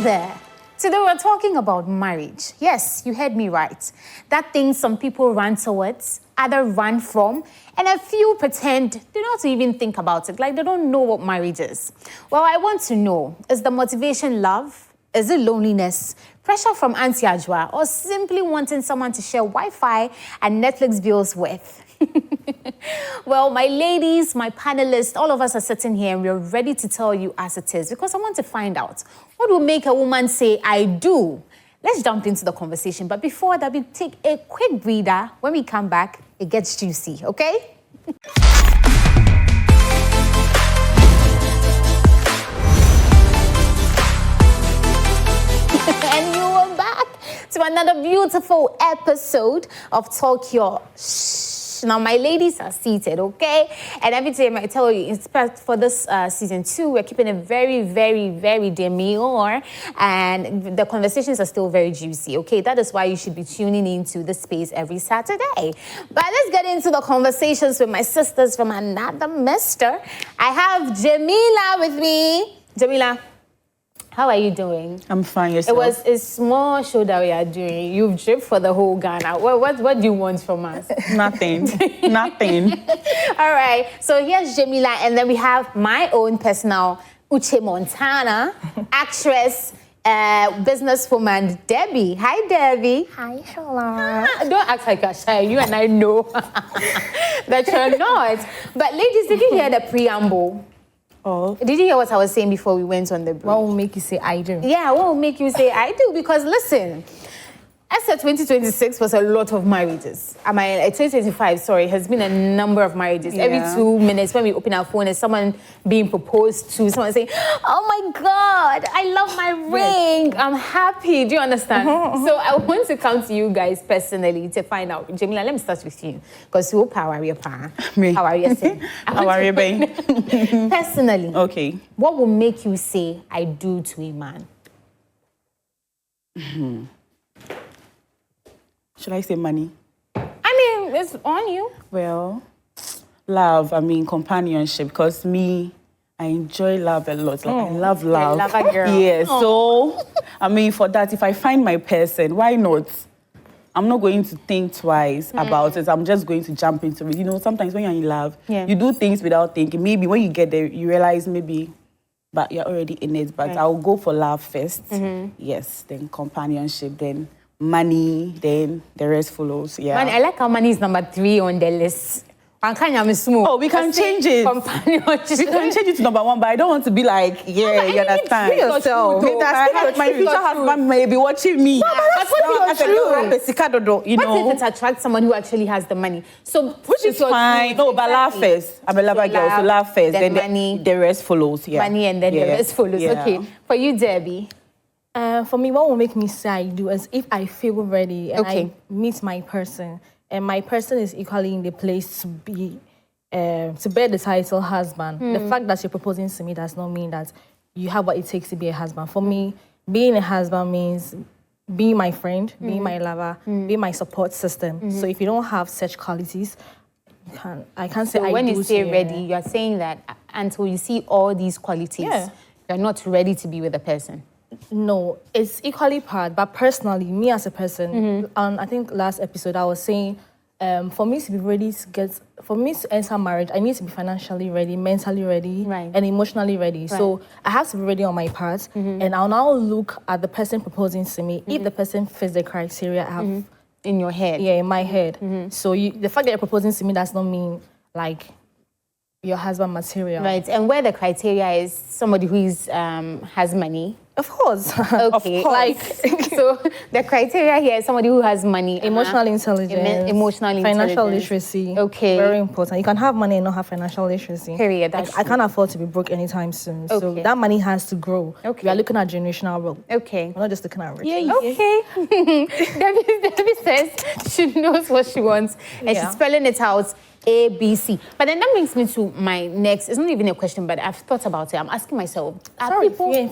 there. Today we're talking about marriage. Yes, you heard me right. That thing some people run towards, others run from, and a few pretend they don't even think about it, like they don't know what marriage is. Well, I want to know, is the motivation love? Is it loneliness, pressure from Auntie Ajwa, or simply wanting someone to share Wi-Fi and Netflix bills with? Well, my ladies, my panelists, all of us are sitting here and we're ready to tell you as it is because I want to find out what will make a woman say, I do. Let's jump into the conversation. But before that, we take a quick breather. When we come back, it gets juicy, okay? And you are back to another beautiful episode of Talk Your Shh. Now, my ladies are seated, okay? And every time I tell you, for this season 2, we're keeping it very, very, very demure. And the conversations are still very juicy, okay? That is why you should be tuning into the space every Saturday. But let's get into the conversations with my sisters from another mister. I have Jamila with me. Jamila, how are you doing? I'm fine, yourself? It was a small show that we are doing. You've dripped for the whole Ghana. What do you want from us? Nothing. Nothing. All right. So here's Jamila, and then we have my own personal Uche Montana, actress, businesswoman Debbie. Hi, Debbie. Hi, Shola. Don't act like you're shy. You and I know that you're not. But ladies, did you hear the preamble? Oh. Did you hear what I was saying before we went on the break? What will make you say I do? Yeah, what will make you say I do? Because listen, I said 2026 was a lot of marriages. 2025, sorry, has been a number of marriages. Yeah. Every 2 minutes when we open our phone, there's someone being proposed to, someone saying, oh my God, I love my ring. I'm happy. Do you understand? So I want to come to you guys personally to find out. Jamila, let me start with you. Because how are you, Pa? Me. How are you? How are you, babe? Personally, Okay. what will make you say I do to a man? Should I say money? I mean, it's on you. Well, love, companionship. Because me, I enjoy love a lot. Like, I love love. Yeah, love a girl. Yeah, so, for that, if I find my person, why not? I'm not going to think twice about it. I'm just going to jump into it. You know, sometimes when you're in love, you do things without thinking. Maybe when you get there, you realize but you're already in it. But I'll go for love first. Yes, then companionship, then money, then the rest follows. Yeah. Money, I like how money is number 3 on the list. Oh, we can change it. We can change it to number 1, but I don't want to be like, you understand. Be yourself. My future husband may be watching me. No, but what's true? You know. What if it attracts someone who actually has the money? So, which is fine. No, but laugh first. I'm a lover girl, so laugh first. Then money. The rest follows. Yeah. Money and then the rest follows. Yeah. Okay. For you, Debbie. For me, what will make me say I do is if I feel ready and I meet my person, and my person is equally in the place to be, to bear the title husband. The fact that you're proposing to me does not mean that you have what it takes to be a husband. For me, being a husband means being my friend, being my lover, being my support system. So if you don't have such qualities, I can't say I do. So when you say ready, you're saying that until you see all these qualities, you're not ready to be with a person. No, it's equally part, but personally, me as a person, I think last episode I was saying, for me to be ready for me to enter marriage, I need to be financially ready, mentally ready, and emotionally ready. So I have to be ready on my part, and I'll now look at the person proposing to me. If the person fits the criteria I have in your head. Yeah, in my head. So the fact that you're proposing to me does not mean like your husband material. Right, and where the criteria is somebody who is has money. Of course. Okay. Of course. Like, so the criteria here is somebody who has money. Emotional intelligence. Financial literacy. Okay. Very important. You can have money and not have financial literacy. Period. I can't afford to be broke anytime soon. Okay. So that money has to grow. Okay. We are looking at generational wealth. Okay. We're not just looking at rich. Yeah. Okay. Debbie says she knows what she wants and she's spelling it out. A, B, C. But then that brings me to my next, it's not even a question, but I've thought about it. I'm asking myself,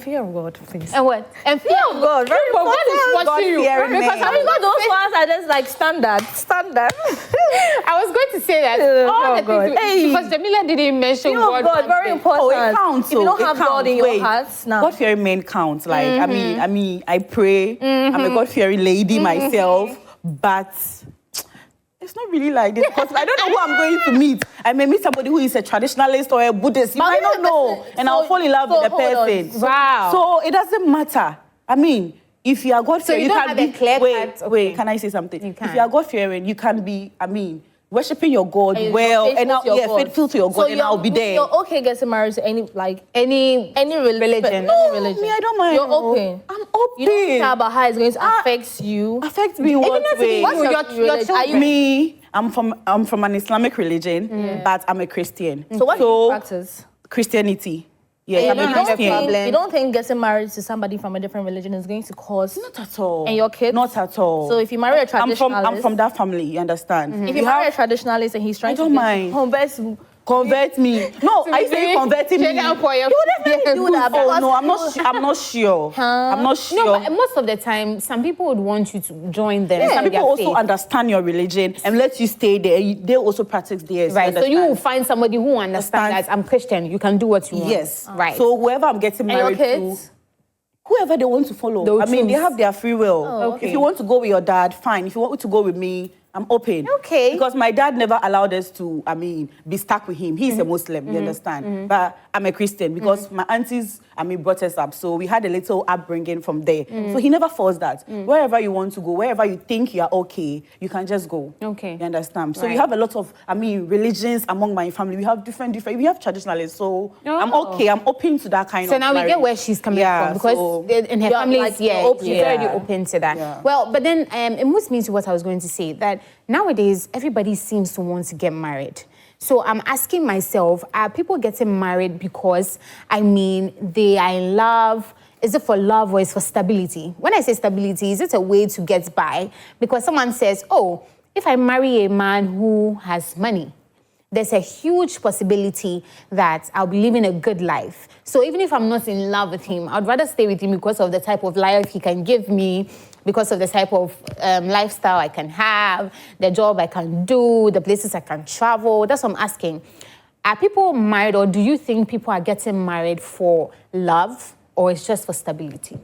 fear of God, please. And what? And fear of God. Very important. God is watching you. Because I mean, those ones are just like standard. I was going to say that all the things because Jamila didn't mention God. Very important. Oh, it counts. If you don't have God in your heart, God-fearing men counts. Like I pray. I'm a God-fearing lady myself, but it's not really like this because I don't know who I'm going to meet. I may meet somebody who is a traditionalist or a Buddhist. You might not know, and I'll fall in love with the person. Wow. So it doesn't matter. I mean, if you are God-fearing, you can be clear wait. Can I say something? You can. If you are God-fearing, you can be. Worshipping your God faithful to your God, and I'll be there. You're okay getting married to any religion. No, me, I don't mind. You're open. I'm open. You don't care about how it's going to affect you. Affect me in what way? What's your religion? Are you me? I'm from an Islamic religion, but I'm a Christian. So what do you practice? Christianity. Yes, I'm a Christian. You don't think getting married to somebody from a different religion is going to cause... Not at all. And your kids? Not at all. So if you marry a traditionalist... I'm from that family, you understand? If you marry a traditionalist and he's trying to convert me. No, I say converting me. You would definitely do that. Oh no, I'm not sure. I'm not sure. No, but most of the time, some people would want you to join them. Some people also understand your religion and let you stay there. They also practice theirs. Right. So you will find somebody who understands that I'm Christian. You can do what you want. Yes. Right. So whoever I'm getting married to, whoever they want to follow. They have their free will. Okay. If you want to go with your dad, fine. If you want to go with me, I'm open. Okay. Because my dad never allowed us to, be stuck with him. He's a Muslim, you understand? But I'm a Christian because my aunties, brought us up. So we had a little upbringing from there. So he never forced that. Wherever you want to go, wherever you think you're okay, you can just go. Okay. You understand? So we have a lot of, religions among my family. We have different, we have traditionalists. So I'm okay. I'm open to that kind of So now we get where she's coming from. Because in her family, she's already open to that. Yeah. Well, but then it moves me to what I was going to say, that nowadays, everybody seems to want to get married. So I'm asking myself, are people getting married because, they are in love? Is it for love or is it for stability? When I say stability, is it a way to get by? Because someone says, oh, if I marry a man who has money, there's a huge possibility that I'll be living a good life. So even if I'm not in love with him, I'd rather stay with him because of the type of life he can give me, because of the type of lifestyle I can have, the job I can do, the places I can travel. That's what I'm asking. Are people married, or do you think people are getting married for love, or it's just for stability?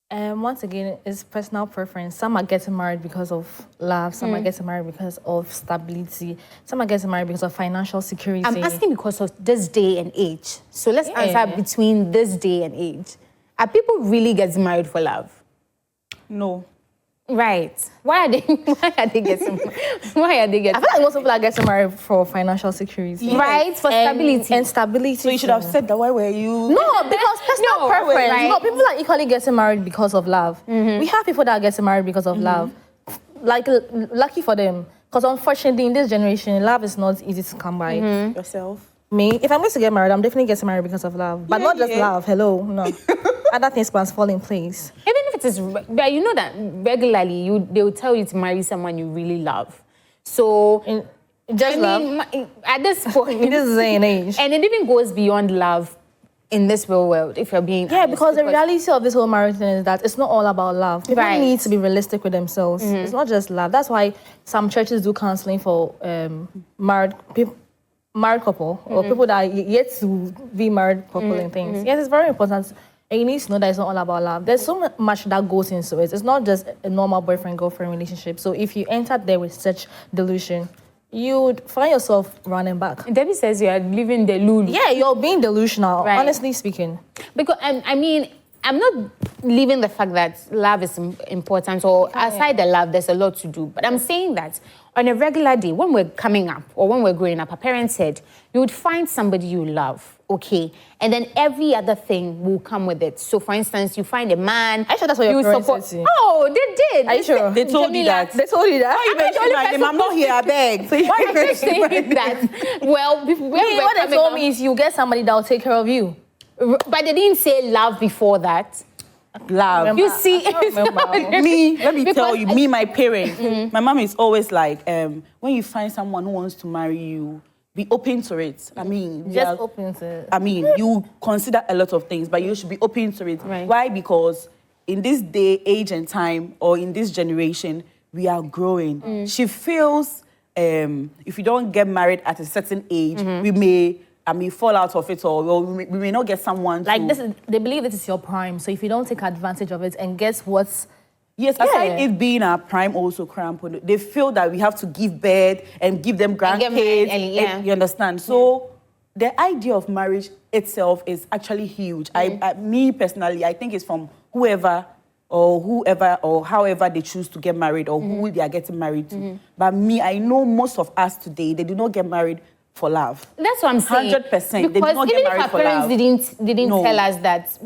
Once again, it's personal preference. Some are getting married because of love. Some are getting married because of stability. Some are getting married because of financial security. I'm asking because of this day and age. So let's answer between this day and age. Are people really getting married for love? No. Right. Why are they getting I feel like most people are getting married for financial security. Right, for stability. And stability. So you should have said that. Why were you? No, because personal preference. Right. No, people are equally getting married because of love. We have people that are getting married because of love. Like, lucky for them. Because unfortunately, in this generation, love is not easy to come by. Yourself? Me, if I'm going to get married, I'm definitely getting married because of love. But not just love. Hello, no. Other things must fall in place. Even if it is, but you know that regularly they will tell you to marry someone you really love. So at this point, in this day and age, and it even goes beyond love in this real world. If you're being honest, because the reality of this whole marriage thing is that it's not all about love. People need to be realistic with themselves. It's not just love. That's why some churches do counseling for married couple or people that are yet to be married couple and things. Yes, it's very important. And you need to know that it's not all about love. There's so much that goes into it. It's not just a normal boyfriend-girlfriend relationship. So if you enter there with such delusion, you would find yourself running back. Debbie says you are living the lulu. Yeah, you're being delusional, honestly speaking. Because, I'm not leaving the fact that love is important, or aside the love, there's a lot to do. But I'm saying that on a regular day, when we're coming up or when we're growing up, our parents said, you would find somebody you love, okay? And then every other thing will come with it. So, for instance, you find a man. Are you sure that's what your parents said? Oh, they did. Are you sure? They told you that. They told you that? Why you mentioning my name? I'm not here, I beg. Why are you saying that? Well, what they told me is you get somebody that will take care of you. But they didn't say love before that. Love. You see, let me tell you, me, my parents, my mom is always like, when you find someone who wants to marry you, be open to it. Open to it. You consider a lot of things, but you should be open to it. Right. Why? Because in this day, age, and time, or in this generation, we are growing. She feels if you don't get married at a certain age, we may fall out of it, or we may not get someone like this. They believe this is your prime, so if you don't take advantage of it, and guess what's aside it being our prime, also cramped, they feel that we have to give birth and give them grandkids. And you understand? So the idea of marriage itself is actually huge. Me personally, I think it's from whoever or however they choose to get married, or who they are getting married to. But me, I know most of us today, they do not get married for love. That's what I'm saying. 100%. They do not get married for love. Even if our parents didn't tell us that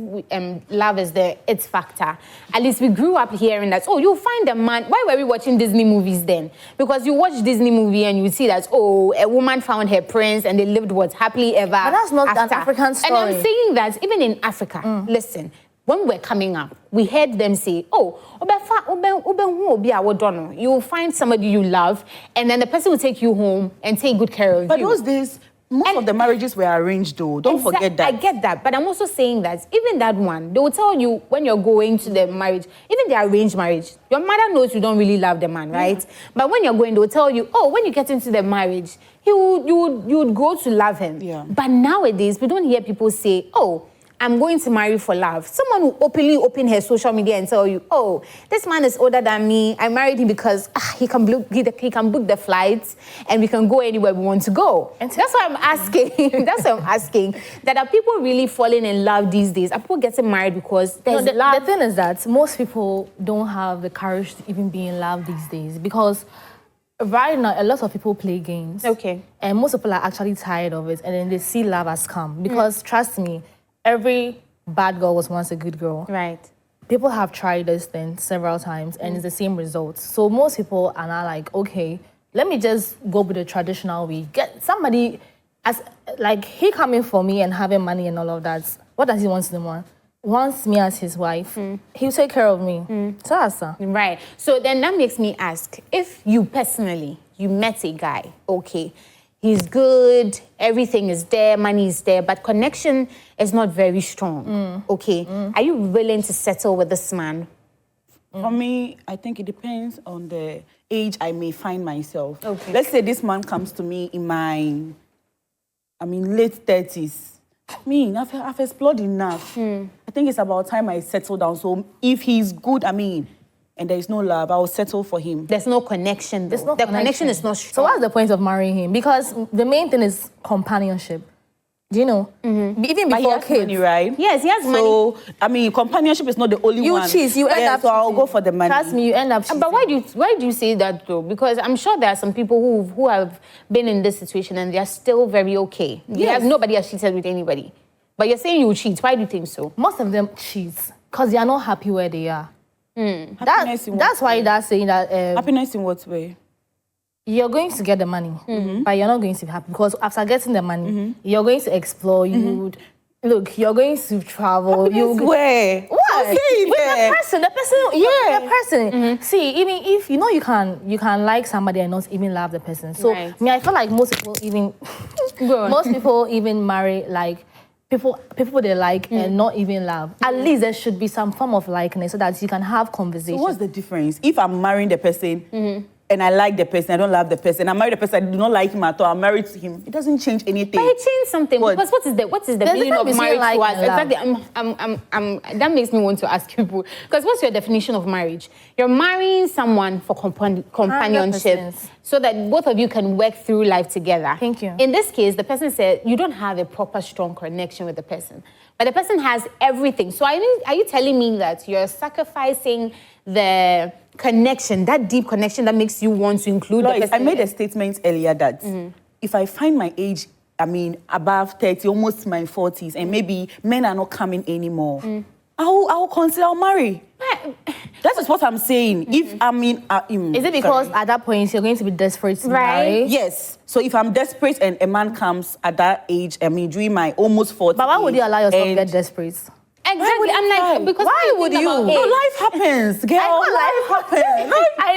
love is the its factor, at least we grew up hearing that, oh, you'll find a man. Why were we watching Disney movies then? Because you watch Disney movie and you see that, oh, a woman found her prince and they lived happily ever But that's not after. an African story. And I'm saying that even in Africa, listen, when we're coming up, we heard them say, oh, you'll find somebody you love, and then the person will take you home and take good care of you. But those days, most of the marriages were arranged, though. Don't forget that. I get that, but I'm also saying that even that one, they will tell you when you're going to the marriage, even the arranged marriage, your mother knows you don't really love the man, right? Yeah. But when you're going, they will tell you, oh, when you get into the marriage, you would grow to love him. Yeah. But nowadays, we don't hear people say, oh, I'm going to marry for love. Someone will openly open her social media and tell you, oh, this man is older than me. I married him because he can book the flights and we can go anywhere we want to go. And that's why I'm asking. That's why I'm asking. That are people really falling in love these days? Are people getting married because there's love? The thing is that most people don't have the courage to even be in love these days, because right now a lot of people play games. Okay. And most people are actually tired of it, and then they see love as scam. Because trust me, every bad girl was once a good girl. Right. People have tried this thing several times and it's the same results. So most people are now like, okay, let me just go with the traditional way. Get somebody as like he coming for me and having money and all of that. What does he want to do? Wants me as his wife. He'll take care of me. So that's right. So then that makes me ask, if you personally, you met a guy, okay, he's good, everything is there, money is there, but connection is not very strong, okay? Are you willing to settle with this man? For me, I think it depends on the age I may find myself. Okay. Let's say this man comes to me in my, late 30s. I've explored enough. I think it's about time I settle down. So if he's good, and there is no love, I will settle for him. There's no connection, though. The connection is not strong. So what's the point of marrying him? Because the main thing is companionship. Do you know? Even before kids. Money, right? Yes, he has money. So, companionship is not the only one. You cheat, you end up so I'll go for the money. Trust me, you end up cheating. But why do you say that, though? Because I'm sure there are some people who have been in this situation and they are still very okay. Yes. Nobody has cheated with anybody. But you're saying you cheat. Why do you think so? Most of them cheat because they are not happy where they are. That's why that's saying that... happiness in what way? You're going to get the money, but you're not going to be happy because after getting the money, you're going to explore. You're going to travel. Where? What? With the person. The person. See, even if you can like somebody and not even love the person. So I feel like most people even marry like people they like and not even love. At least there should be some form of likeness so that you can have conversation. So what's the difference? If I'm marrying the person and I like the person, I don't love the person, I marry the person, I do not like him at all, I'm married to him, it doesn't change anything. But it changed something. What? Because what is the meaning of marriage to us? Exactly. That makes me want to ask people. Because what's your definition of marriage? You're marrying someone for companionship 100%. So that both of you can work through life together. Thank you. In this case, the person said you don't have a proper strong connection with the person. But the person has everything. So are you telling me that you're sacrificing the connection, that deep connection that makes you want to include the person? I made a statement earlier that if I find my age, above 30, almost my 40s, and maybe men are not coming anymore, I'll consider I'll marry. That is what I'm saying. If is it because at that point you're going to be desperate to marry? Yes. So if I'm desperate and a man comes at that age, during my almost 40s. But why would you allow yourself to get desperate? Exactly. I'm like, because why would you? No, life happens, girl. Life happens. I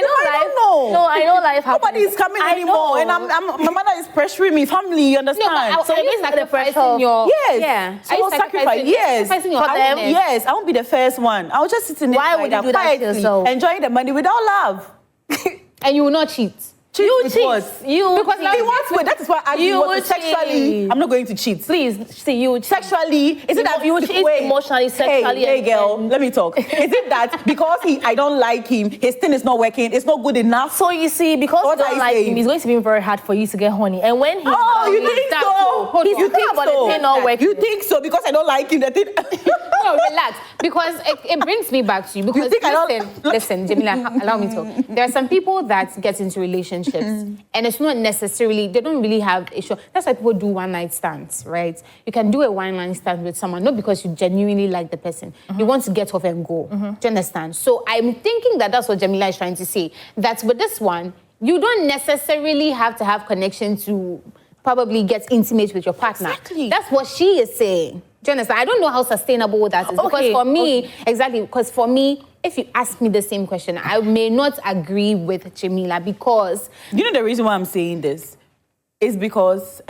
know life happens. Nobody is coming anymore, and my mother is pressuring me. Family, you understand? No, so you're sacrificing your... Yes. Yeah. So I'll sacrifice. Yes. For them. Yes. I won't be the first one. I'll just sit in it. Why would you do that to yourself? Enjoying the money without love. And you will not cheat. You cheat. You because he wants to. That is why I want sexually. I'm not going to cheat. Please, see you sexually. Is it that you cheat emotionally, sexually? Hey, girl, let me talk. Is it that because I don't like him, his thing is not working, it's not good enough? So you see, because you don't like him, it's going to be very hard for you to get honey. And when he you think so? You think about the thing not working. You think so because I don't like him? The thing. No, relax. Because it brings me back to you. Because listen, Jamila, allow me to. There are some people that get into relationships and it's not necessarily, they don't really have issue. That's why people do one-night stands, right? You can do a one-night stand with someone, not because you genuinely like the person. You want to get off and go. Do you understand? So I'm thinking that that's what Jamila is trying to say. That with this one, you don't necessarily have to have connection to probably get intimate with your partner. Exactly. That's what she is saying. Do you understand? I don't know how sustainable that is. Because for me, because for me, if you ask me the same question, I may not agree with Jamila because... You know the reason why I'm saying this is because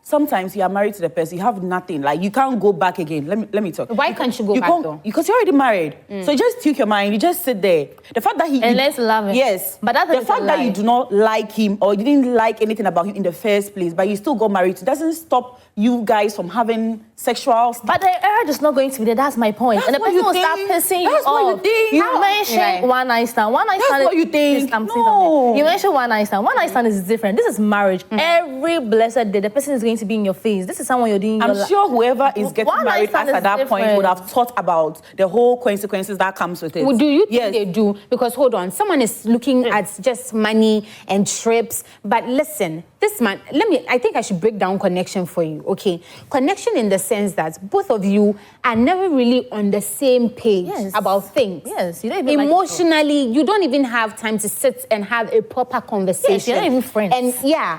sometimes you are married to the person, you have nothing. Like, you can't go back again. Let me talk. Why can't you go back, though? Because you're already married. So you just took your mind, you just sit there. The fact that And let's love him. Yes. But that's the fact that you do not like him or you didn't like anything about him in the first place, but you still got married, it doesn't stop you guys from having sexual stuff. But the urge is not going to be there. That's my point. That's and the person will start pissing you off. That's what you think. You mentioned one night stand. One night stand. That's what you think. No. You mentioned one night stand. One night stand is different. This is marriage. Every blessed day, the person is going to be in your face. This is someone you're doing. I'm sure whoever is getting married at that point would have thought about the whole consequences that comes with it. Well, do you think they do? Because hold on, someone is looking at just money and trips. But listen, this man, I think I should break down connection for you, okay? Connection in the sense that both of you are never really on the same page about things. Yes, you don't even emotionally, you don't even have time to sit and have a proper conversation. Yes, you're not even friends. And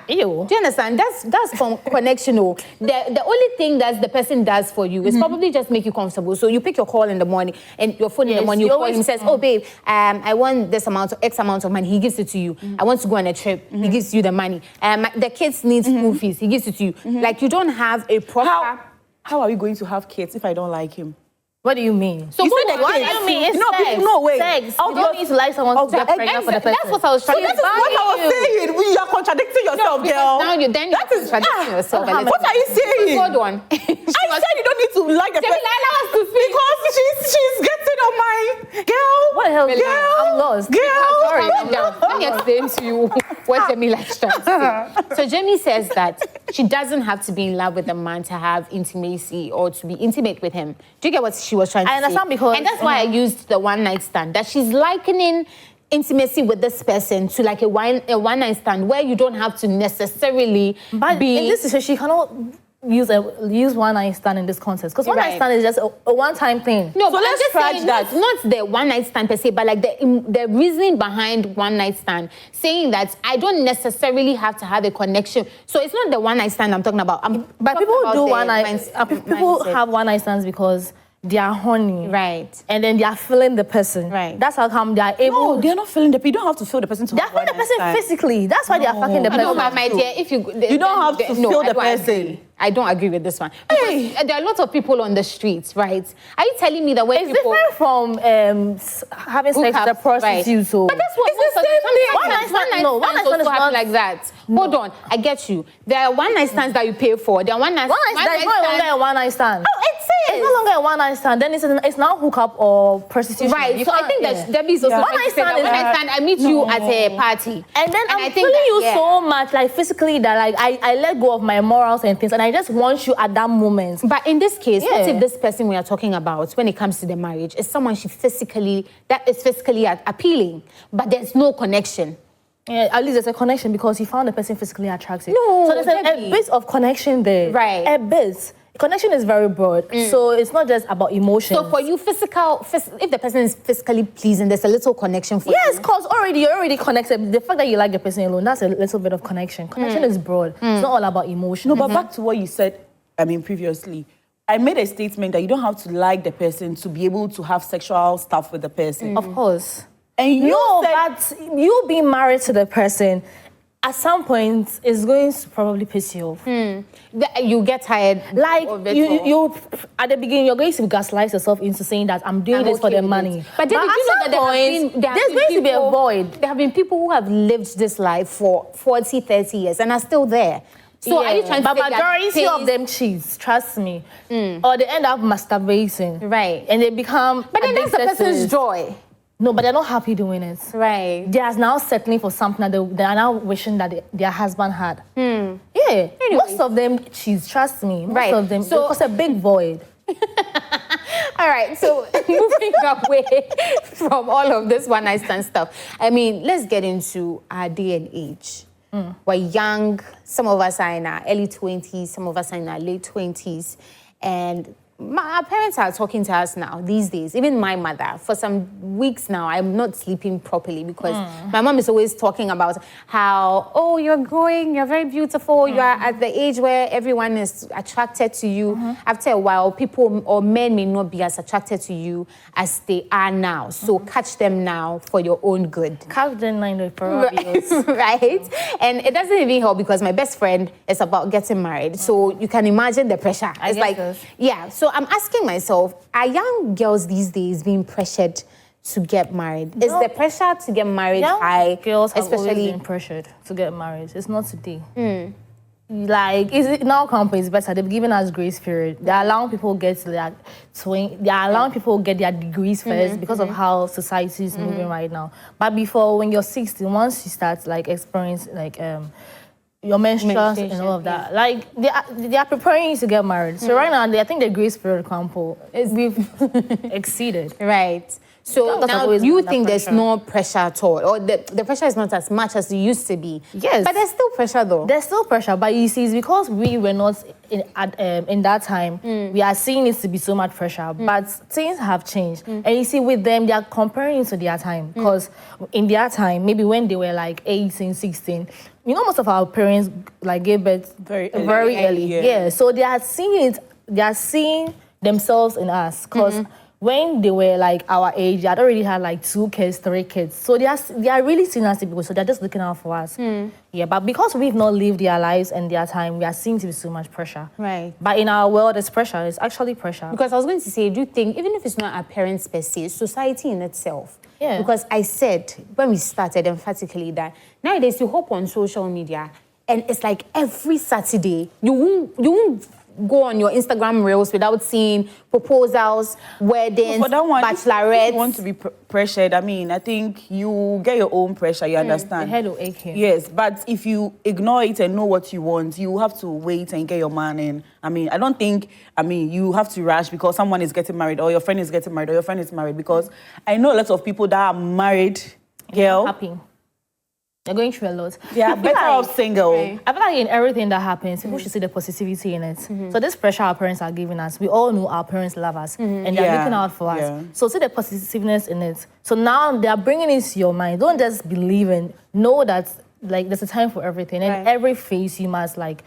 Ew. Do you understand? That's from connectional. The only thing that the person does for you is probably just make you comfortable. So you pick your call in the morning and your phone in the morning, you call him, says, oh babe, I want this amount, X amount of money. He gives it to you. I want to go on a trip. He gives you the money. The kids need school fees. He gives it to you. Like you don't have a proper... How are we going to have kids if I don't like him? What do you mean? So what do you mean? It's sex. No, wait. Sex. You don't need to like someone to get pregnant for the person. That's what I was trying to say. That is what I was saying. You are contradicting yourself, girl. Now you're contradicting yourself. What are you saying? Hold on. I said you don't need to like the person. Because she's getting on my... Girl. What the hell? Girl. I'm lost. Girl. Sorry, let me explain to you what Jamila is trying to say. So Jamie says that she doesn't have to be in love with a man to have intimacy or to be intimate with him. Do you get what she was trying to say? I understand because... And that's why I used the one-night stand, that she's likening intimacy with this person to like a one-night stand where you don't have to necessarily be... in this situation, she cannot use one-night stand in this context. Because one-night stand is just a one-time thing. No, so but let's scratch that. Not the one-night stand per se, but like the reasoning behind one-night stand, saying that I don't necessarily have to have a connection. So it's not the one-night stand I'm talking about. But people do one-night... People have one-night stands because they are horny. Right. And then they are feeling the person. Right. That's how come they are able... No, they are not feeling the person. You don't have to feel the person to They are feeling the person physically. That's why they are fucking the person. No, but my dear, if you don't have to feel the person. I don't agree with this one. Because there are lots of people on the streets, right? Are you telling me that when it's people... different from having sex with a prostitute, right. so... But that's what... It's the same thing. One night stands happen like that. No. Hold on, I get you. There are one-night stands that you pay for. There are one-night stands... It's no longer a one-night stand. Oh, it says! It's no longer a one-night stand. Then it's now hookup or prostitution. Right, so I think that Debbie's also... One-night stand is... One-night stand, I meet you at a party. And then I'm feeling you so much, like physically, that like I let go of my morals and things, and I just want you at that moment. But in this case, what if this person we are talking about, when it comes to the marriage, is someone that is physically appealing, but there's no connection? Yeah, at least there's a connection because he found the person physically attractive. No, so there's a bit of connection there. Right. A bit. Connection is very broad, so it's not just about emotions. So for you, if the person is physically pleasing, there's a little connection for you? Yes, because you're already connected. The fact that you like the person alone, that's a little bit of connection. Connection is broad. It's not all about emotion. No, but back to what you said, previously. I made a statement that you don't have to like the person to be able to have sexual stuff with the person. Of course. And you but you being married to the person, at some point, it's going to probably piss you off. You get tired. Like, you at the beginning, you're going to gaslight yourself into saying that I'm doing this for the money. But then at some point, there's going to be a void. There have been people who have lived this life for 40, 30 years and are still there. So are you trying to say that majority of them cheat, trust me. Or they end up masturbating. Right. And they become But then that's the person's joy. No, but they're not happy doing it. Right. They are now settling for something that they are now wishing that their husband had. Yeah. Anyway. Most of them cheat, trust me. Most of them, so, because a big void. All right, so moving away from all of this one night stand stuff, I mean, let's get into our day and age. We're young, some of us are in our early 20s, some of us are in our late 20s, and our parents are talking to us now these days. Even my mother, for some weeks now, I'm not sleeping properly because my mom is always talking about how, oh, you're growing, you're very beautiful, you are at the age where everyone is attracted to you. After a while, people or men may not be as attracted to you as they are now. So catch them now for your own good. Catch them now for right? And it doesn't even help because my best friend is about getting married. So you can imagine the pressure. It's like, yeah. So I'm asking myself, are young girls these days being pressured to get married? Is the pressure to get married high? Girls have always been pressured to get married. It's not today. Like, is it now companies better? They've given us grace period. They're allowing people get their degrees first because of how society is moving right now. But before, when you're 16, once you start like experiencing like your menstruals and all of that. Like, they are preparing you to get married. So right now, I think the grace period we've exceeded. Right. So now you think there's no pressure at all? Or the pressure is not as much as it used to be? Yes. But there's still pressure though. There's still pressure, but you see, it's because we were not in that time, we are seeing it to be so much pressure. But things have changed. And you see, with them, they are comparing it to their time. Because in their time, maybe when they were like 18, 16, you know, most of our parents like gave birth very early. Yeah. So they are seeing it. They are seeing themselves in us. Because when they were like our age, they had already had like 2 kids, 3 kids. So they are really seeing us people. So they're just looking out for us. Yeah. But because we've not lived their lives and their time, we are seeing to be so much pressure. Right. But in our world, it's pressure. It's actually pressure. Because I was going to say, do you think, even if it's not our parents per se, society in itself? Yeah. Because I said when we started emphatically that nowadays you hop on social media and it's like every Saturday you won't go on your Instagram reels without seeing proposals, weddings, bachelorettes. If you want to be pressured, I mean, I think you get your own pressure, you understand? The head will ache here. Yes, but if you ignore it and know what you want, you have to wait and get your man in. I mean, I don't think, you have to rush because someone is getting married or your friend is getting married or your friend is married, because I know lots of people that are married, girl. Happy. They're going through a lot. Yeah, better off single. Right. I feel like in everything that happens, people should see the positivity in it. So this pressure our parents are giving us, we all know our parents love us and they're looking out for us. So see the positiveness in it. So now they're bringing it to your mind. Don't just believe in, know that like there's a time for everything. And every phase you must like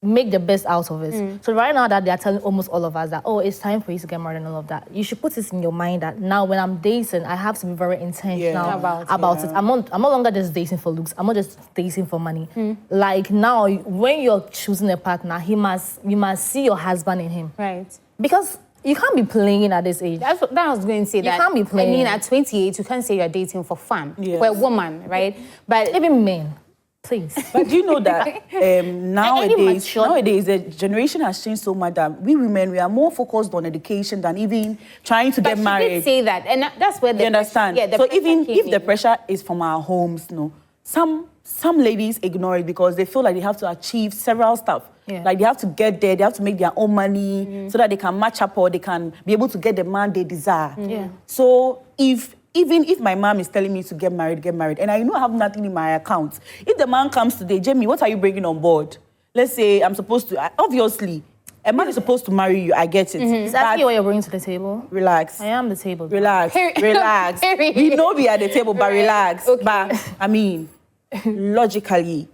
make the best out of it. So right now that they're telling almost all of us that, oh, it's time for you to get married and all of that, you should put this in your mind that now when I'm dating, I have to be very intentional about it. I'm no longer just dating for looks. I'm not just dating for money. Like now, when you're choosing a partner, you must see your husband in him. Right. Because you can't be playing at this age. That's what I was going to say. You can't be playing. I mean, at 28, you can't say you're dating for fun. For a woman, right? But even men. Please. But do you know that nowadays the generation has changed so much that we women, we are more focused on education than even trying to get married. But she did say that, and that's where the you understand? So even if the pressure is from our homes, some ladies ignore it because they feel like they have to achieve several stuff. Like they have to get there, they have to make their own money so that they can match up or they can be able to get the man they desire. So even if my mom is telling me to get married, and I know I have nothing in my account, if the man comes today, Jamie, what are you bringing on board? Let's say I'm supposed to, obviously, a man is supposed to marry you, I get it. Is that what you're bringing to the table? Relax. I am the table. Relax, relax. We know we are at the table, but relax. Okay. But, I mean, logically,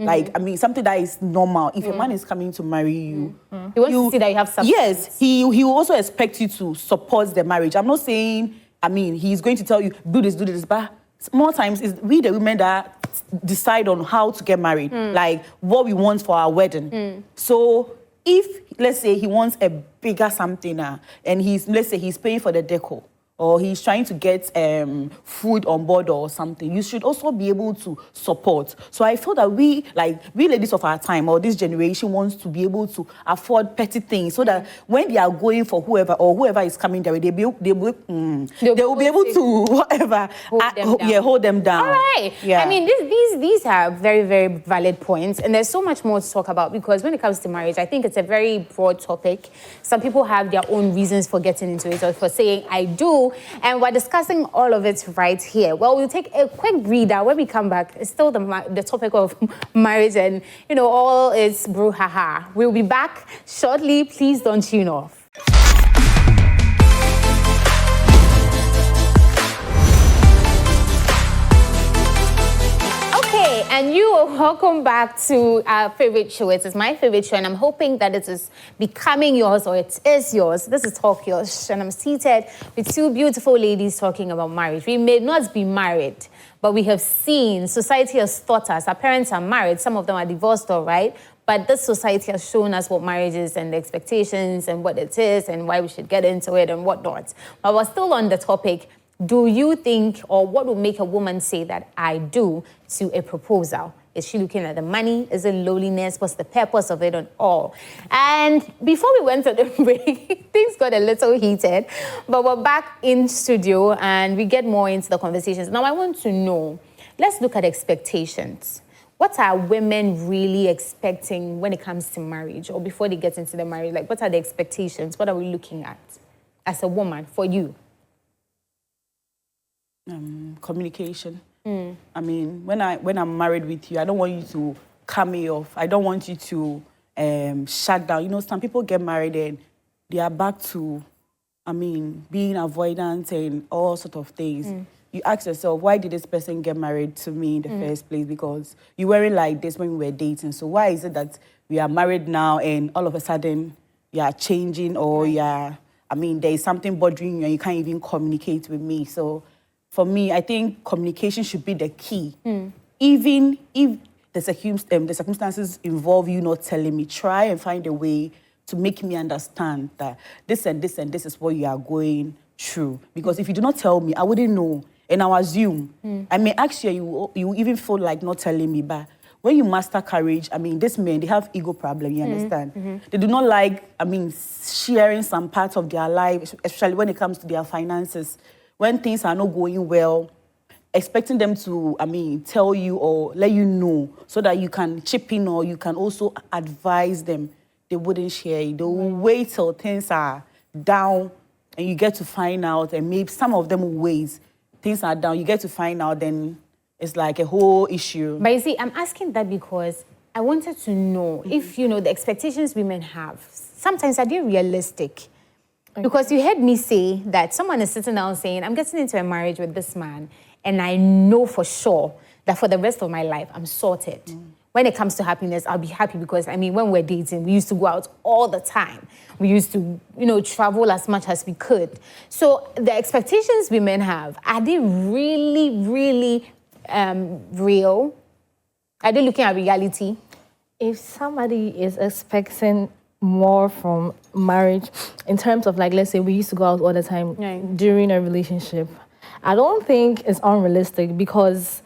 something that is normal. If a man is coming to marry you, he wants to see that you have something. Yes, he will also expect you to support the marriage. I'm not saying, he's going to tell you, do this, but more times it's we the women that decide on how to get married, like what we want for our wedding. So if, let's say, he wants a bigger something and let's say he's paying for the decor, or he's trying to get food on board or something, you should also be able to support. So I feel that we ladies of our time, or this generation, wants to be able to afford petty things, so that when they are going for whoever is coming there, they will be able to hold them down. All right. Yeah. I mean, these are very, very valid points, and there's so much more to talk about, because when it comes to marriage, I think it's a very broad topic. Some people have their own reasons for getting into it, or for saying I do. And we're discussing all of it right here. Well, we'll take a quick breather. When we come back, it's still the topic of marriage and, all its brouhaha. We'll be back shortly. Please don't tune off. And you are welcome back to our favorite show. It is my favorite show, and I'm hoping that it is becoming yours, or it is yours. This is Talk Yours, and I'm seated with two beautiful ladies talking about marriage. We may not be married, but we have seen, society has taught us, our parents are married, some of them are divorced, all right? But this society has shown us what marriage is and the expectations and what it is and why we should get into it and whatnot. But we're still on the topic. Do you think, or what would make a woman say that I do to a proposal? Is she looking at the money? Is it loneliness? What's the purpose of it and all? And before we went to the break, things got a little heated, but we're back in studio and we get more into the conversations. Now I want to know, let's look at expectations. What are women really expecting when it comes to marriage, or before they get into the marriage? Like, what are the expectations? What are we looking at as a woman for you? Communication. I mean, when I'm married with you, I don't want you to cut me off. I don't want you to shut down. Some people get married and they are back to, being avoidant and all sort of things. You ask yourself, why did this person get married to me in the first place? Because you weren't like this when we were dating. So why is it that we are married now and all of a sudden you are changing, or there is something bothering you and you can't even communicate with me? So for me, I think communication should be the key. Even if the circumstances involve you not telling me, try and find a way to make me understand that this and this and this is what you are going through. Because if you do not tell me, I wouldn't know. And I'll assume. I may ask you, you even feel like not telling me, but when you master courage, these men, they have ego problem, you understand? They do not like, sharing some parts of their life, especially when it comes to their finances. When things are not going well, expecting them to, tell you or let you know so that you can chip in, or you can also advise them. They wouldn't share it. They will wait till things are down and you get to find out, and maybe some of them will wait. Things are down, you get to find out, then it's like a whole issue. But you see, I'm asking that because I wanted to know if, the expectations women have, sometimes are they realistic? Because you heard me say that someone is sitting down saying, I'm getting into a marriage with this man, and I know for sure that for the rest of my life, I'm sorted. When it comes to happiness, I'll be happy because, when we're dating, we used to go out all the time. We used to, travel as much as we could. So the expectations women have, are they really, really real? Are they looking at reality? If somebody is expecting more from marriage in terms of, like, let's say we used to go out all the time during a relationship, I don't think it's unrealistic, because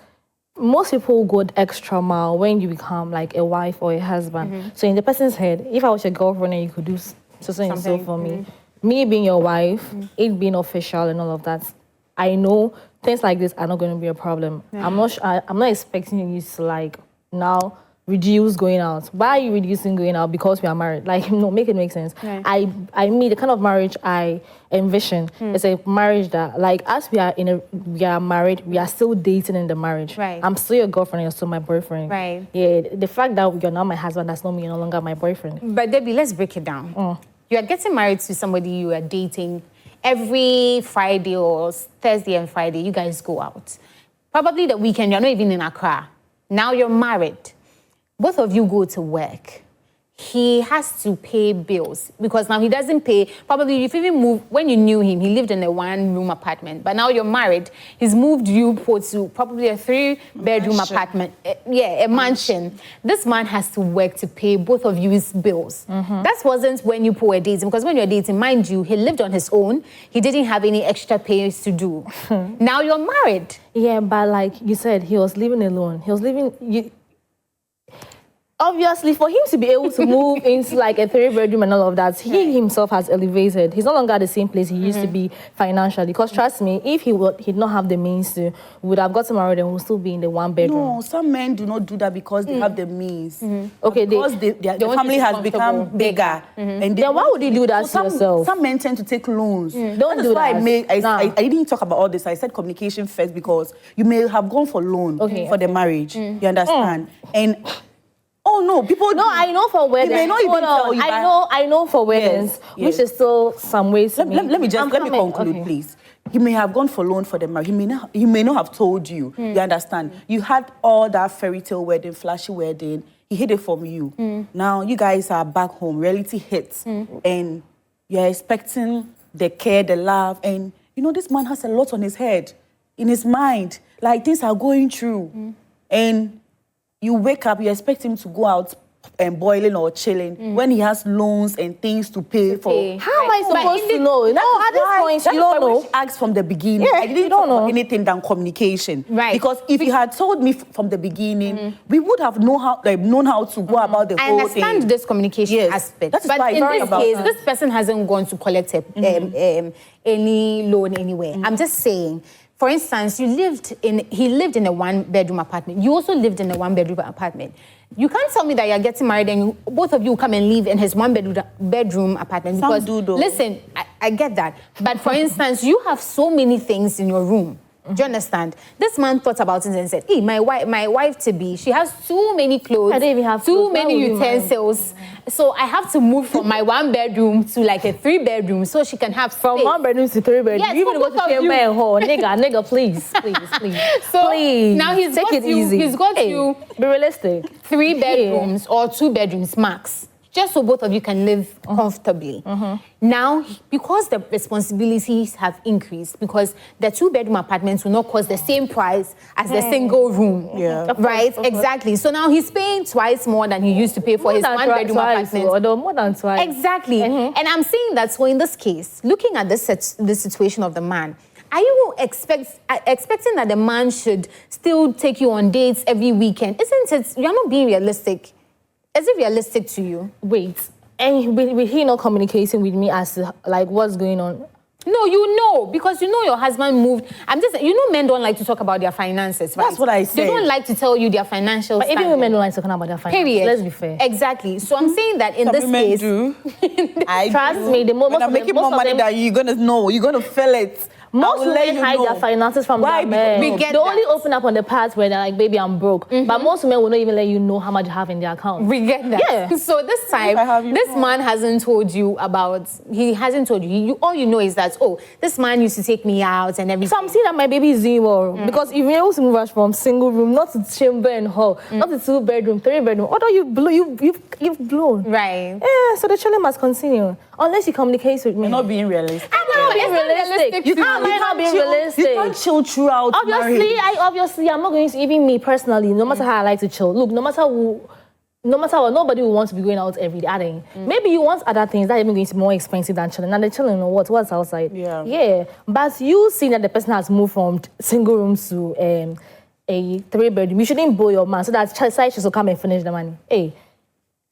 most people go the extra mile when you become like a wife or a husband. So in the person's head, if I was your girlfriend and you could do something and so for me being your wife, it being official and all of that, I know things like this are not going to be a problem. I'm not expecting you to like now reduce going out. Why are you reducing going out? Because we are married. Like, no, make it make sense. I mean, the kind of marriage I envision is a marriage that, like, as we are married, we are still dating in the marriage. I'm still your girlfriend, you're still my boyfriend. Yeah, the fact that you're not my husband, that's not me, you're no longer my boyfriend. But Debbie, let's break it down. You are getting married to somebody you are dating. Every Friday or Thursday and Friday, you guys go out. Probably the weekend, you're not even in Accra. Now you're married. Both of you go to work. he has to pay bills because now he doesn't pay. Probably if you even moved, when you knew him, he lived in a 1-room apartment. But now you're married, he's moved you to probably a 3-bedroom apartment. A mansion. This man has to work to pay both of you's bills. That wasn't when you were dating, because when you're dating, mind you, he lived on his own. He didn't have any extra pays to do. Now you're married. Yeah, but like you said, he was living alone. He was living... Obviously, for him to be able to move into like a 3-bedroom and all of that, he himself has elevated. He's no longer at the same place he used to be financially. Because trust me, if he'd not have the means to, would have gotten married and would still be in the 1-bedroom. No, some men do not do that because they have the means. Okay, because their family has become bigger. And then why would you do that to yourself? Some men tend to take loans. Don't do that. I didn't talk about all this. I said communication first because you may have gone for loan for the marriage. You understand? And oh no, people. No, I know for weddings. They may not even tell you. I know for weddings, which is still some ways. Let me conclude, please. He may have gone for loan for the marriage. He may not have told you. You understand? You had all that fairy tale wedding, flashy wedding. He hid it from you. Now you guys are back home. Reality hits, and you're expecting the care, the love, and you know this man has a lot on his head, in his mind. Like things are going through, and you wake up, you expect him to go out and boiling or chilling when he has loans and things to pay for. How am I supposed to know? No, at this point, you don't know. Asked from the beginning. Yeah, I didn't talk about anything than communication. Right. Because if you had told me from the beginning, we would have known how to go about the whole thing. I understand this communication aspect. That is but why in this case, this person hasn't gone to collect any loan anywhere. I'm just saying. For instance, he lived in a 1-bedroom apartment. You also lived in a 1-bedroom apartment. You can't tell me that you're getting married and both of you come and live in his 1-bedroom apartment. Some because, do though. Listen, I get that. But for instance, you have so many things in your room. Do you understand? This man thought about it and said, hey, my wife to be, she has too many clothes, I didn't even have too many utensils. So I have to move from my 1-bedroom to like a 3-bedroom so she can have space. From 1-bedroom to 3-bedroom. Yes, you even go to chamber and hall. Nigga, please. So please. now he's got you be realistic. 3 bedrooms or 2 bedrooms max. Just so both of you can live comfortably. Now, because the responsibilities have increased, because the 2-bedroom apartments will not cost the same price as the single room. Right? Exactly. So now he's paying twice more than he used to pay for his 1-bedroom apartment. More than twice. Exactly. And I'm saying that, so in this case, looking at this situation of the man, are you expecting that the man should still take you on dates every weekend? Isn't it? You're not being realistic. Is it realistic to you? Wait, and will he not communicating with me as to, like, what's going on? No, you know, because you know your husband moved. I'm just, you know, men don't like to talk about their finances, right? That's what I said. They don't like to tell you their financial But even women don't like talking about their finances. Period. Let's be fair. Exactly. So I'm saying that in this case... Trust me, when I'm making more money than you're going to know. You're going to feel it. Most women hide their finances from their men. They only open up on the parts where they're like, baby, I'm broke. But most women will not even let you know how much you have in their account. We get that. Yeah. So this time, this man hasn't told you about, he hasn't told you. All you know is that, oh, this man used to take me out and everything. So I'm seeing that my baby is zero. Because if you're able to move us from single room, not to chamber and hall, not to 2-bedroom, 3-bedroom, although you've blown. Right. Yeah, so the chilling must continue. Unless you communicate with me. You're not being realistic. I'm not being realistic. You can't chill throughout. Obviously, I'm not going to, even me personally, no matter how I like to chill. Look, no matter what, nobody will want to be going out every day. Maybe you want other things that are even going to be more expensive than chilling. And the chilling, what's outside? Yeah. But you see that the person has moved from single rooms to a 3-bedroom. You shouldn't blow your man so that side chicks will come and finish the money. Hey.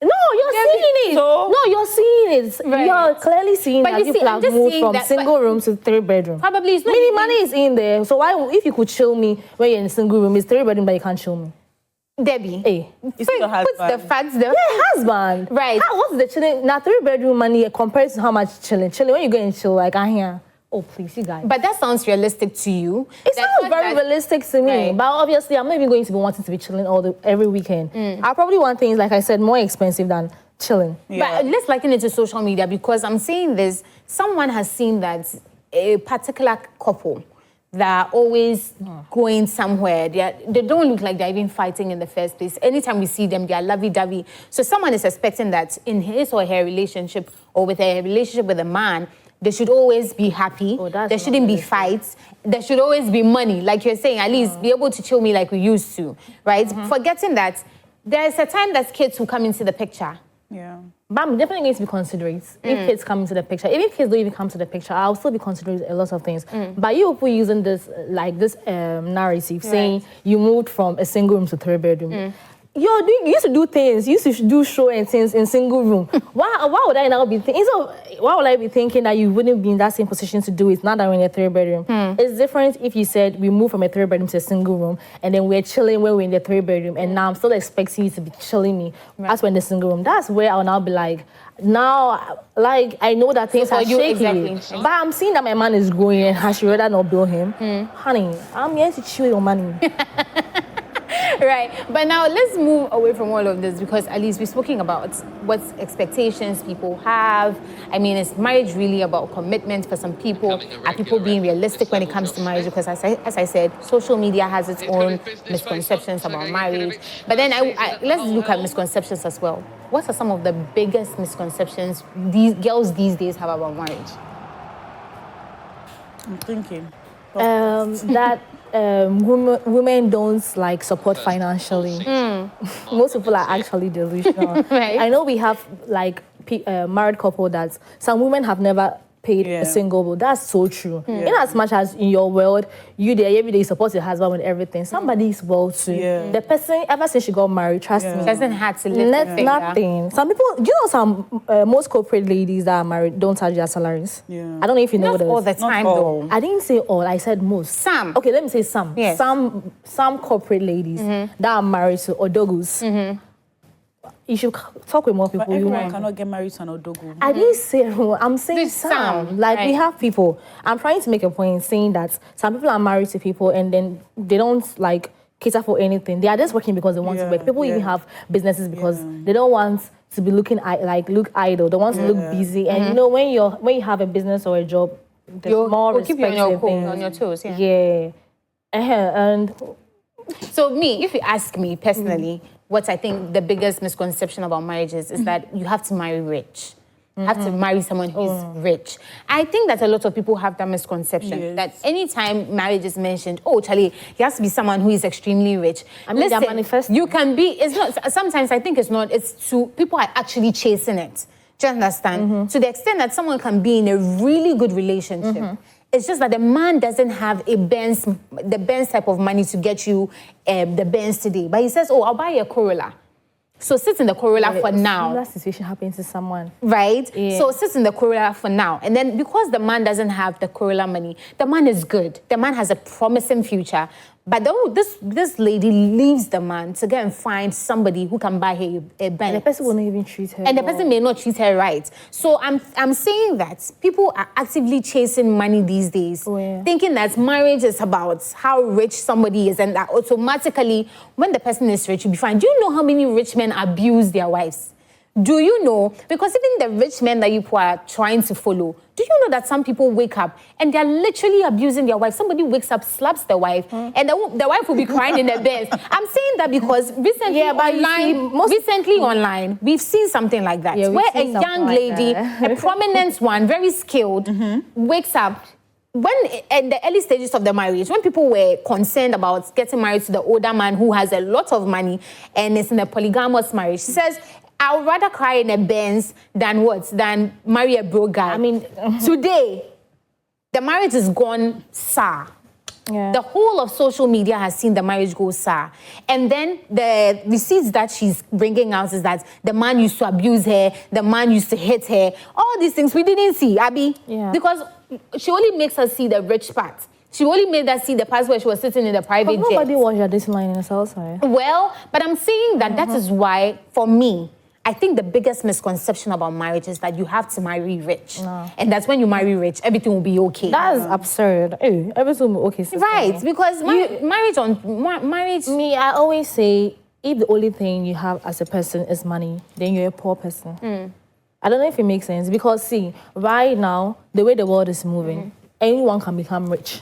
No, you're seeing it. So? No, you're seeing it. Right. You're clearly seeing that people have moved from single room to 3-bedroom. Probably it's not. Meaning money is in there. So why, if you could chill me when you're in a single room, it's 3-bedroom, but you can't chill me. Debbie. Hey. It's your husband. Puts the facts there. Yeah, husband. Right. What's the chilling? Now 3-bedroom money compared to how much chilling? Chilling when you go and chill, like I hear. Oh, please, you guys. But that sounds realistic to you. It sounds very realistic to me. Right. But obviously, I'm not even going to be wanting to be chilling every weekend. I probably want things, like I said, more expensive than chilling. Yeah. But let's liken it to social media, because I'm saying this. Someone has seen that a particular couple, that are always going somewhere. They don't look like they're even fighting in the first place. Anytime we see them, they are lovey-dovey. So someone is expecting that in his or her relationship or with a relationship with a man, they should always be happy. There shouldn't be fights. There should always be money. Like you're saying, at least be able to chill me like we used to, right? Forgetting that there's a time that kids will come into the picture. Yeah. But I'm definitely going to be considerate if kids come into the picture. Even if kids don't even come to the picture, I'll still be considerate a lot of things. But you people using this narrative, saying you moved from a single room to 3-bedroom. You used to do things. You used to do show and things in single room. Why would I now be thinking? So why would I be thinking that you wouldn't be in that same position to do it now that we're in a 3-bedroom? It's different if you said we moved from a 3-bedroom to a single room and then we're chilling when we're in the 3-bedroom and now I'm still expecting you to be chilling me as we're in the single room. That's where I'll now be like, now, like, I know that things are shaky. Exactly. But I'm seeing that my man is growing and I should rather not bill him. Honey, I'm here to chill your money. Right, but now let's move away from all of this because at least we're speaking about what expectations people have. I mean, is marriage really about commitment for some people? Are people being realistic when it comes to marriage? Because as I said, social media has its own misconceptions about marriage. But then let's look at misconceptions as well. What are some of the biggest misconceptions these girls these days have about marriage? I'm thinking. That women don't like support financially. Most people are actually delusional. Right. I know we have like married couple that some women have never paid a single bill. That's so true. In as much as in your world, you there every day support your husband with everything. Somebody's well too. The person ever since she got married, trust me, doesn't have to live nothing. Some people, you know, some most corporate ladies that are married don't charge their salaries. I don't know if you know what all the time though. I didn't say all. I said most. Some. Okay, let me say some. Yes. Some corporate ladies that are married to odogus. You should talk with more people. But everyone cannot get married to an odogu. I didn't say, I'm saying some. Like, we have people. I'm trying to make a point saying that some people are married to people and then they don't, like, cater for anything. They are just working because they want to work. People even have businesses because they don't want to be look idle. They want to look busy. And, you know, when you have a business or a job, there's more respect on your toes. And so me, if you ask me personally, what I think the biggest misconception about marriages is that you have to marry rich. You have to marry someone who's rich. I think that a lot of people have that misconception that anytime marriage is mentioned, oh, Charlie, he has to be someone who is extremely rich. I mean, they're manifesting. You can be, it's not, sometimes I think it's not, it's to, people are actually chasing it. Do you understand? To the extent that someone can be in a really good relationship. It's just that the man doesn't have the Benz type of money to get you the Benz today. But he says, oh, I'll buy you a Corolla. So sit in the Corolla for now. That situation happens to someone. Right? Yeah. So sit in the Corolla for now. And then because the man doesn't have the Corolla money, the man is good. The man has a promising future. But this lady leaves the man to go and find somebody who can buy her a Benz. And the person will not even treat her And the person may not treat her right. So I'm saying that people are actively chasing money these days, thinking that marriage is about how rich somebody is and that automatically when the person is rich, you'll be fine. Do you know how many rich men abuse their wives? Do you know? Because even the rich men that you are trying to follow, do you know that some people wake up and they're literally abusing their wife? Somebody wakes up, slaps the wife, and the wife will be crying in the bed. I'm saying that because recently online, we've seen something like that, where a young lady, a prominent one, very skilled, wakes up, when in the early stages of the marriage, when people were concerned about getting married to the older man who has a lot of money and is in a polygamous marriage, she says, I would rather cry in a Benz than marry a broke guy. I mean, today, the marriage is gone sour. The whole of social media has seen the marriage go sour. And then the receipts that she's bringing out is that the man used to abuse her, the man used to hit her. All these things we didn't see, Abby. Because she only makes us see the rich part. She only made us see the part where she was sitting in the private jet. Nobody watched her this line in herself, sorry. Well, but I'm saying that that is why, for me, I think the biggest misconception about marriage is that you have to marry rich. And that's when you marry rich, everything will be okay. That's absurd. Hey, everything will be okay. Sister. Right, because marriage... Me, I always say, if the only thing you have as a person is money, then you're a poor person. I don't know if it makes sense. Because, see, right now, the way the world is moving, anyone can become rich.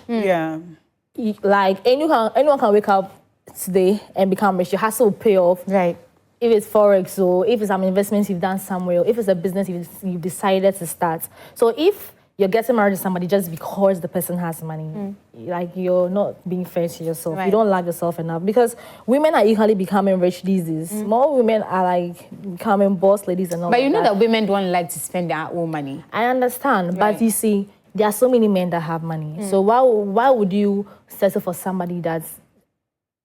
like anyone can wake up today and become rich. Your hustle will pay off. Right. If it's forex or if it's an investment you've done somewhere, or if it's a business you've decided to start. So if you're getting married to somebody just because the person has money, like you're not being fair to yourself. Right. You don't love yourself enough, because women are equally becoming rich these days. More women are like becoming boss ladies and all. But you know that women don't like to spend their own money. I understand, Right. but you see, there are so many men that have money. So why would you settle for somebody that's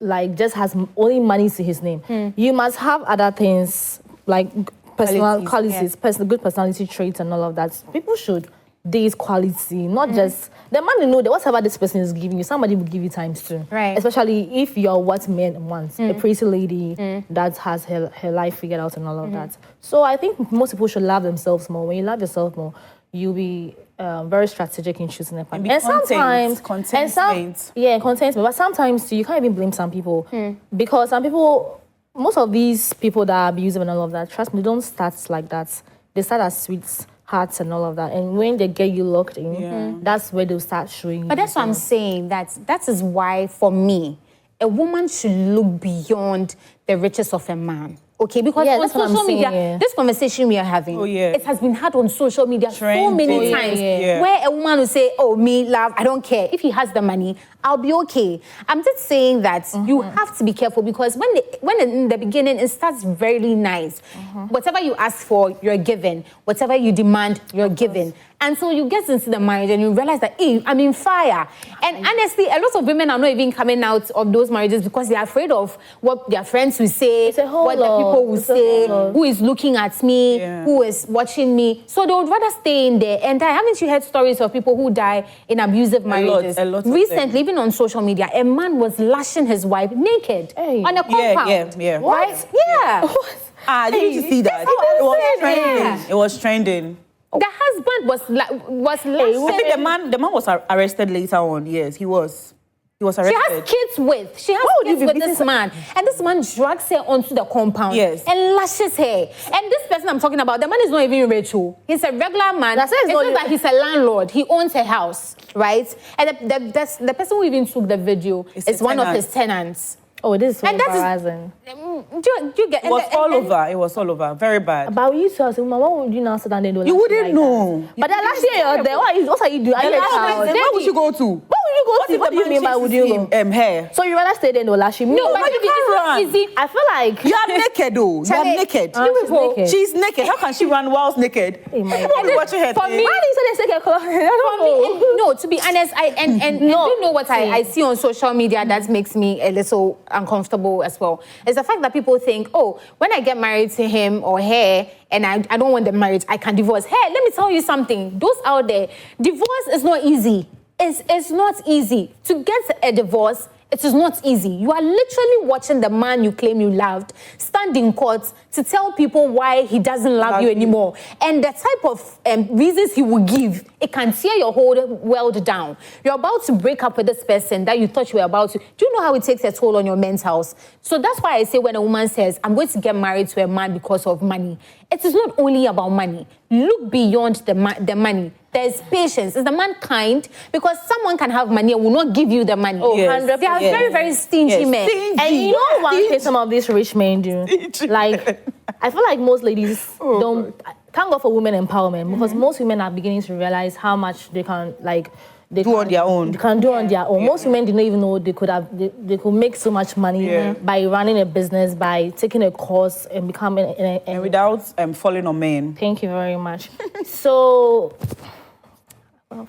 like just has only money to his name? You must have other things like personal qualities, good personality traits and all of that. People should date quality, not just the money. No, that whatever this person is giving you, somebody will give you times too. Right. Especially if you're what men want, a pretty lady that has her life figured out and all of that. So I think most people should love themselves more. When you love yourself more, you'll be very strategic in choosing a partner. And sometimes, contentment. Contentment. But sometimes you can't even blame some people, because some people, most of these people that are abusive and all of that, trust me, they don't start like that. They start as sweethearts and all of that. And when they get you locked in, that's where they'll start showing you. But that's what I'm saying. That is why, for me, a woman should look beyond the riches of a man. Okay, because on social media, this conversation we are having, it has been had on social media so many times, where a woman will say, oh, me, love, I don't care. If he has the money, I'll be okay. I'm just saying that you have to be careful, because when in the beginning, it starts very nice. Whatever you ask for, you're given. Whatever you demand, you're given. And so you get into the marriage and you realize that, hey, I'm in fire. And honestly, a lot of women are not even coming out of those marriages because they're afraid of what their friends will say, what the people will say, who is looking at me, who is watching me. So they would rather stay in there. And haven't you heard stories of people who die in abusive marriages? A lot recently, even on social media, a man was lashing his wife naked on a compound. Right? Yeah. Did you see that? It was trending. The husband was lashing. I think the man was arrested later on. Yes, he was. He was arrested. She has kids with. She has kids with this man. And this man drags her onto the compound and lashes her. And this person I'm talking about, the man is not even rich. He's a regular man. It's not like he's a landlord. He owns a house, right? And the person who even took the video is one of his tenants. Oh, this is so embarrassing. You get, it was all over. It was all over. Very bad. But you tell us, what would you now sit down there and do? You wouldn't know. But then last year, what are you doing? Where would you go to? What do you mean by would you go? Hair. So you rather stay there and lash him? No, but you can't run. Easy. I feel like you are naked though. You are naked. She's naked. How can she run whilst naked? People be watching her. For me, no, to be honest, I don't know what I see on social media that makes me a little uncomfortable as well. It's the fact that people think, oh, when I get married to him or her and I don't want the marriage, I can divorce. Hey, let me tell you something. Those out there, divorce is not easy. It's not easy. To get a divorce, it is not easy. You are literally watching the man you claim you loved stand in court to tell people why he doesn't love you anymore. And the type of reasons he will give, it can tear your whole world down. You're about to break up with this person that you thought you were about to. Do you know how it takes a toll on your mental health? So that's why I say when a woman says, I'm going to get married to a man because of money, it is not only about money. Look beyond the money. There's patience. Is the man kind? Because someone can have money and will not give you the money. Oh, 100%. They are very, very stingy men. And you know one thing some of these rich men do? Like, I feel like most ladies don't... Thank God for women empowerment, because most women are beginning to realize how much they can, like... They do on their own. They can do on their own. Most women didn't even know they could make so much money by running a business, by taking a course and becoming... And without falling on men. Thank you very much. So... So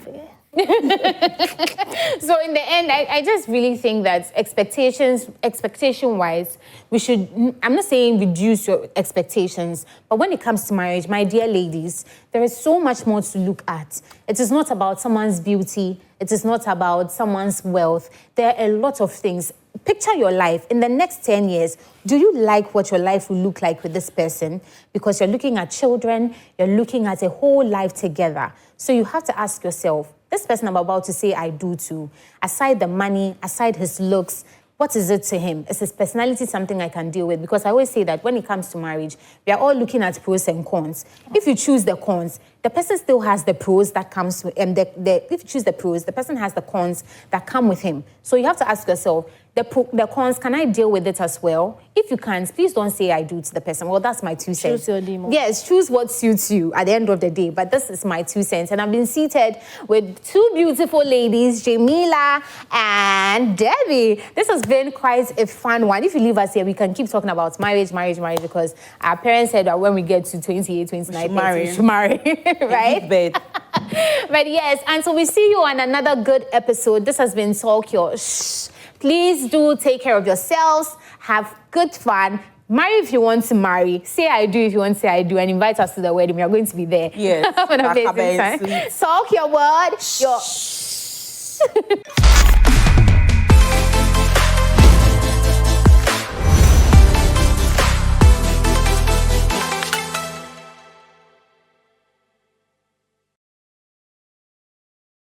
in the end, I just really think that expectation-wise, we should, I'm not saying reduce your expectations, but when it comes to marriage, my dear ladies, there is so much more to look at. It is not about someone's beauty. It is not about someone's wealth. There are a lot of things. Picture your life. In the next 10 years, do you like what your life will look like with this person? Because you're looking at children, you're looking at a whole life together. So you have to ask yourself, this person I'm about to say I do to, aside the money, aside his looks, what is it to him? Is his personality something I can deal with? Because I always say that when it comes to marriage, we are all looking at pros and cons. If you choose the cons, the person still has the pros that comes with, and if you choose the pros, the person has the cons that come with him. So you have to ask yourself, the cons, can I deal with it as well? If you can't, please don't say I do to the person. Well, that's my 2 cents. Choose your demon. Yes, choose what suits you at the end of the day. But this is my 2 cents. And I've been seated with 2 beautiful ladies, Jamila and Debbie. This has been quite a fun one. If you leave us here, we can keep talking about marriage, because our parents said that when we get to 28, 29, we should marry, right? But yes, and so we see you on another good episode. This has been Talk Your Shh. Please do take care of yourselves. Have good fun. Marry if you want to marry. Say I do if you want to say I do. And invite us to the wedding. We are going to be there. Yes. Have an amazing time. Talk your word. Your